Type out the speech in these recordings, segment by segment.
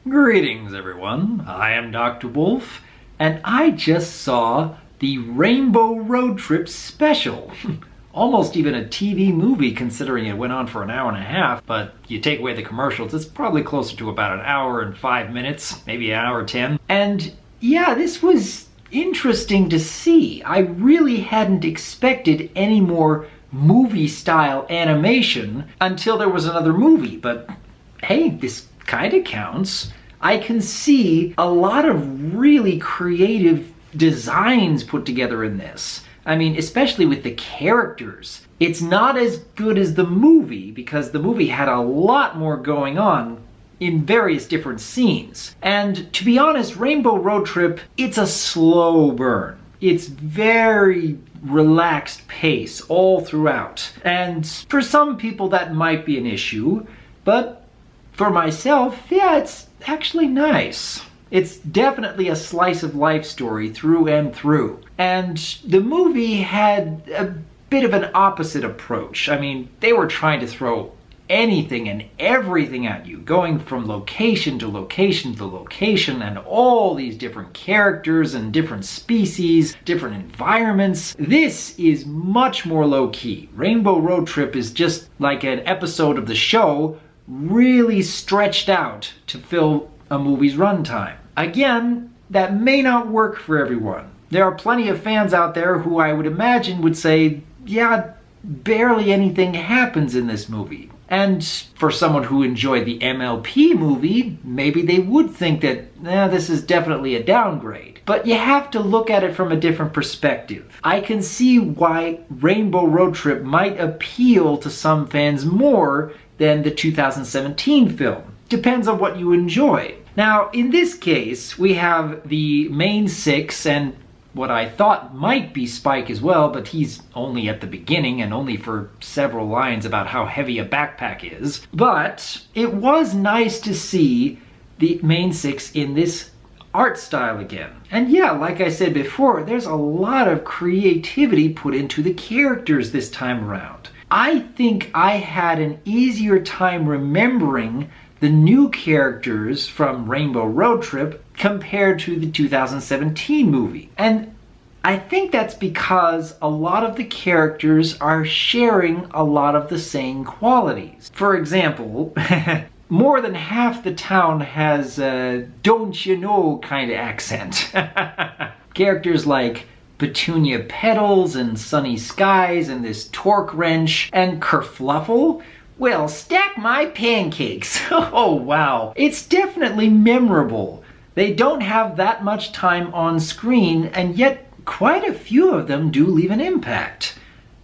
Greetings, everyone. I am Dr. Wolf, and I just saw the Rainbow Road Trip special. Almost even a TV movie, considering it went on for an hour and a half, but you take away the commercials, it's probably closer to about an hour and 5 minutes, maybe an hour 10. And yeah, this was interesting to see. I really hadn't expected any more movie-style animation until there was another movie, but hey, this kind of counts. I can see a lot of really creative designs put together in this. I mean, especially with the characters. It's not as good as the movie because the movie had a lot more going on in various different scenes. And to be honest, Rainbow Road Trip, it's a slow burn. It's very relaxed pace all throughout. And for some people that might be an issue, but for myself, yeah, it's actually nice. It's definitely a slice of life story through and through. And the movie had a bit of an opposite approach. I mean, they were trying to throw anything and everything at you, going from location to location to location, and all these different characters and different species, different environments. This is much more low-key. Rainbow Road Trip is just like an episode of the show really stretched out to fill a movie's runtime. Again, that may not work for everyone. There are plenty of fans out there who I would imagine would say, yeah, barely anything happens in this movie. And for someone who enjoyed the MLP movie, maybe they would think that, this is definitely a downgrade. But you have to look at it from a different perspective. I can see why Rainbow Road Trip might appeal to some fans more than the 2017 film. Depends on what you enjoy. Now, in this case, we have the main six and what I thought might be Spike as well, but he's only at the beginning and only for several lines about how heavy a backpack is. But it was nice to see the main six in this art style again. And yeah, like I said before, there's a lot of creativity put into the characters this time around. I think I had an easier time remembering the new characters from Rainbow Road Trip compared to the 2017 movie. And I think that's because a lot of the characters are sharing a lot of the same qualities. For example, more than half the town has a don't you know kind of accent. Characters like Petunia Petals and Sunny Skies and this Torque Wrench and Kerfluffle. Well, stack my pancakes. Oh, wow. It's definitely memorable. They don't have that much time on screen, and yet quite a few of them do leave an impact.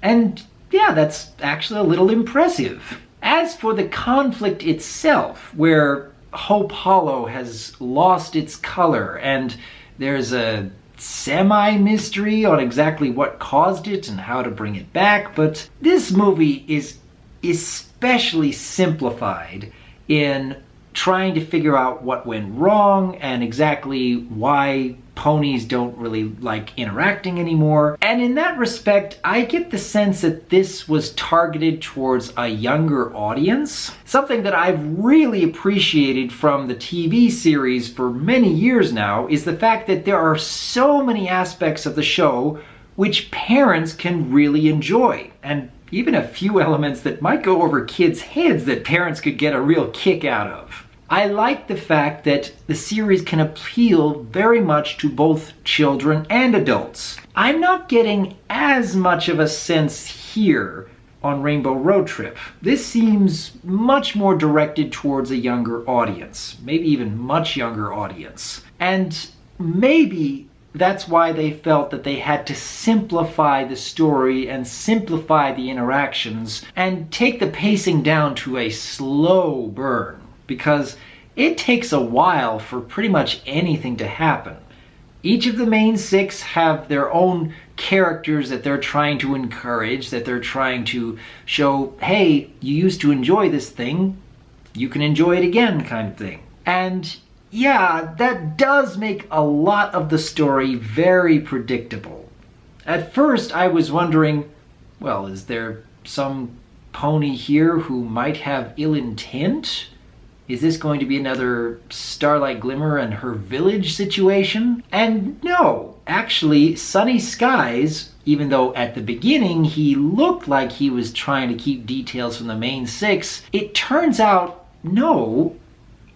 And yeah, that's actually a little impressive. As for the conflict itself, where Hope Hollow has lost its color, and there's a semi-mystery on exactly what caused it and how to bring it back, but this movie is especially simplified in trying to figure out what went wrong and exactly why ponies don't really like interacting anymore. And in that respect, I get the sense that this was targeted towards a younger audience. Something that I've really appreciated from the TV series for many years now is the fact that there are so many aspects of the show which parents can really enjoy, and even a few elements that might go over kids' heads that parents could get a real kick out of. I like the fact that the series can appeal very much to both children and adults. I'm not getting as much of a sense here on Rainbow Road Trip. This seems much more directed towards a younger audience, maybe even much younger audience. And maybe that's why they felt that they had to simplify the story and simplify the interactions and take the pacing down to a slow burn, because it takes a while for pretty much anything to happen. Each of the main six have their own characters that they're trying to encourage, that they're trying to show, hey, you used to enjoy this thing, you can enjoy it again, kind of thing. And yeah, that does make a lot of the story very predictable. At first, I was wondering, well, is there some pony here who might have ill intent? Is this going to be another Starlight Glimmer and her village situation? And no, actually, Sunny Skies, even though at the beginning he looked like he was trying to keep details from the main six, it turns out, no,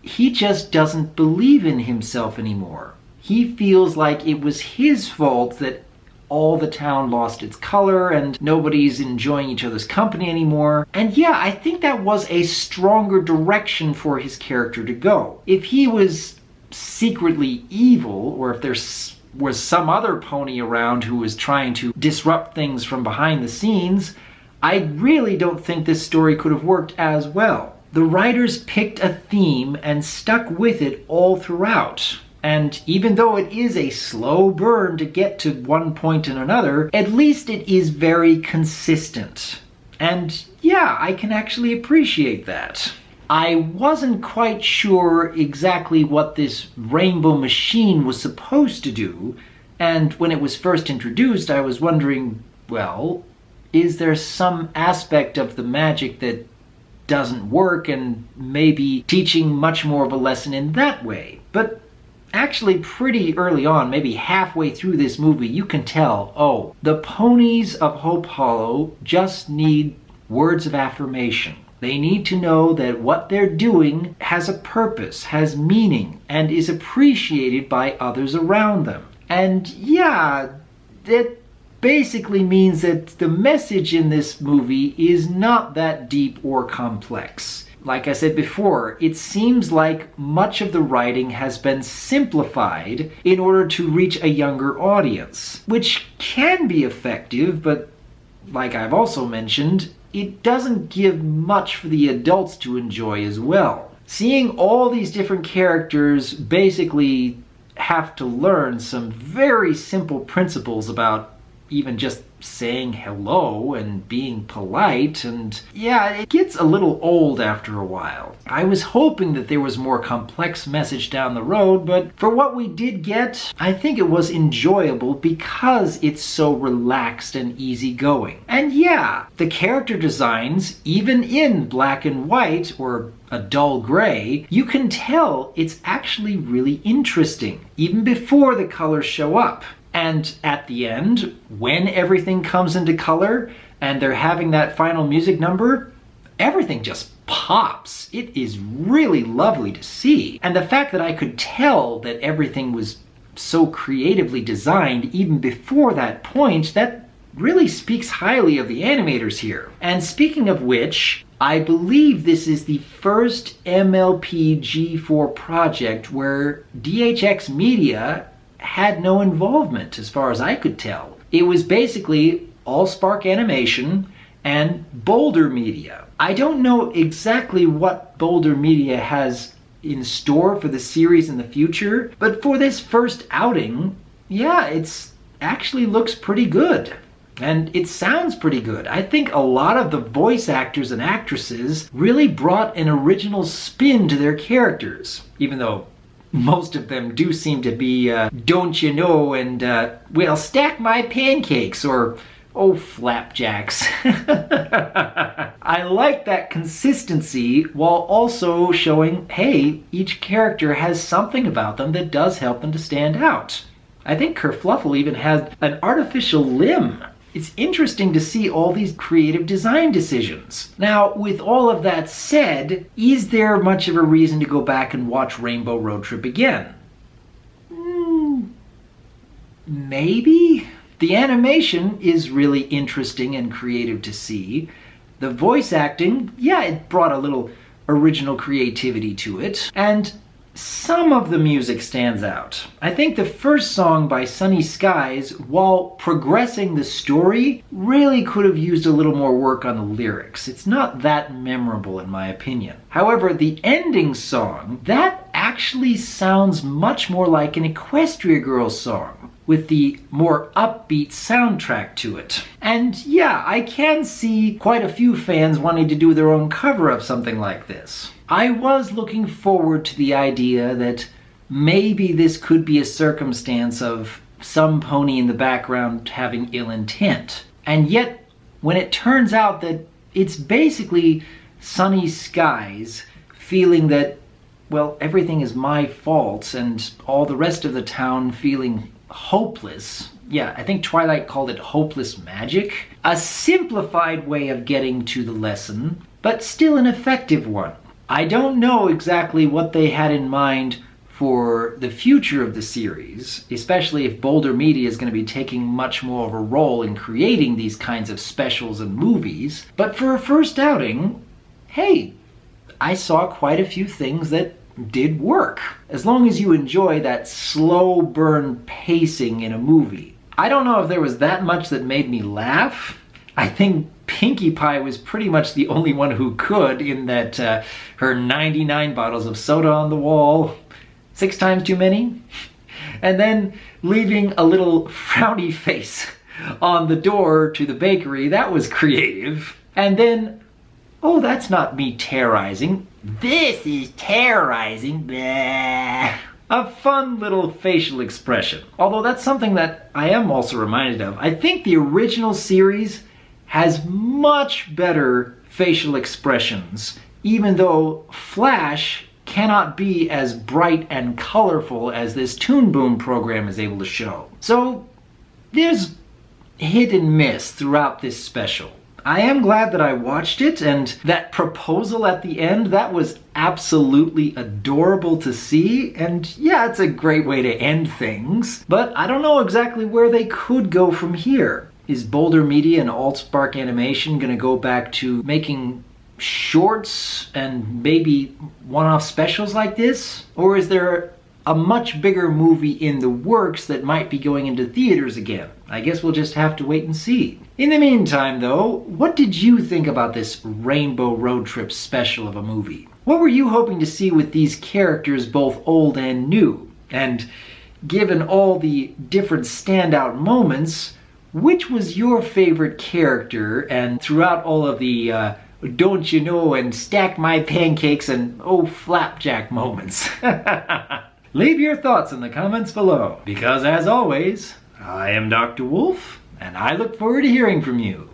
he just doesn't believe in himself anymore. He feels like it was his fault that all the town lost its color and nobody's enjoying each other's company anymore. And yeah, I think that was a stronger direction for his character to go. If he was secretly evil, or if there was some other pony around who was trying to disrupt things from behind the scenes, I really don't think this story could have worked as well. The writers picked a theme and stuck with it all throughout. And even though it is a slow burn to get to one point and another, at least it is very consistent. And yeah, I can actually appreciate that. I wasn't quite sure exactly what this rainbow machine was supposed to do, and when it was first introduced, I was wondering, well, is there some aspect of the magic that doesn't work, and maybe teaching much more of a lesson in that way? But actually, pretty early on, maybe halfway through this movie, you can tell, oh, the ponies of Hope Hollow just need words of affirmation. They need to know that what they're doing has a purpose, has meaning, and is appreciated by others around them. And yeah, that basically means that the message in this movie is not that deep or complex. Like I said before, it seems like much of the writing has been simplified in order to reach a younger audience, which can be effective, but like I've also mentioned, it doesn't give much for the adults to enjoy as well. Seeing all these different characters basically have to learn some very simple principles about even just saying hello and being polite, and yeah, it gets a little old after a while. I was hoping that there was more complex message down the road, but for what we did get, I think it was enjoyable because it's so relaxed and easygoing. And yeah, the character designs, even in black and white or a dull gray, you can tell it's actually really interesting, even before the colors show up. And at the end, when everything comes into color and they're having that final music number, everything just pops. It is really lovely to see. And the fact that I could tell that everything was so creatively designed even before that point, that really speaks highly of the animators here. And speaking of which, I believe this is the first MLP G4 project where DHX Media had no involvement as far as I could tell. It was basically Allspark Animation and Boulder Media. I don't know exactly what Boulder Media has in store for the series in the future, but for this first outing, yeah, it's actually looks pretty good. And it sounds pretty good. I think a lot of the voice actors and actresses really brought an original spin to their characters, even though most of them do seem to be, don't you know, and, well, stack my pancakes, or, oh, flapjacks. I like that consistency while also showing, hey, each character has something about them that does help them to stand out. I think Kerfluffle even has an artificial limb. It's interesting to see all these creative design decisions. Now, with all of that said, is there much of a reason to go back and watch Rainbow Road Trip again? Maybe? The animation is really interesting and creative to see. The voice acting, yeah, it brought a little original creativity to it. And some of the music stands out. I think the first song by Sunny Skies, while progressing the story, really could have used a little more work on the lyrics. It's not that memorable in my opinion. However, the ending song, that actually sounds much more like an Equestria Girls song, with the more upbeat soundtrack to it. And yeah, I can see quite a few fans wanting to do their own cover of something like this. I was looking forward to the idea that maybe this could be a circumstance of some pony in the background having ill intent. And yet, when it turns out that it's basically Sunny Skies feeling that well, everything is my fault and all the rest of the town feeling hopeless. Yeah, I think Twilight called it hopeless magic. A simplified way of getting to the lesson, but still an effective one. I don't know exactly what they had in mind for the future of the series, especially if Boulder Media is going to be taking much more of a role in creating these kinds of specials and movies. But for a first outing, hey, I saw quite a few things that did work. As long as you enjoy that slow burn pacing in a movie. I don't know if there was that much that made me laugh. I think Pinkie Pie was pretty much the only one who could, in that her 99 bottles of soda on the wall, 6 times too many, and then leaving a little frowny face on the door to the bakery. That was creative. And then, oh, that's not me terrorizing. This is terrorizing. Blah. A fun little facial expression. Although that's something that I am also reminded of. I think the original series has much better facial expressions, even though Flash cannot be as bright and colorful as this Toon Boom program is able to show. So there's hit and miss throughout this special. I am glad that I watched it, and that proposal at the end, that was absolutely adorable to see. And yeah, it's a great way to end things, but I don't know exactly where they could go from here. Is Boulder Media and Allspark Animation gonna go back to making shorts and maybe one-off specials like this? Or is there a much bigger movie in the works that might be going into theaters again? I guess we'll just have to wait and see. In the meantime though, what did you think about this Rainbow Road Trip special of a movie? What were you hoping to see with these characters, both old and new? And given all the different standout moments, which was your favorite character? And throughout all of the don't you know and stack my pancakes and oh flapjack moments. Leave your thoughts in the comments below, because as always, I am Dr. Wolf, and I look forward to hearing from you.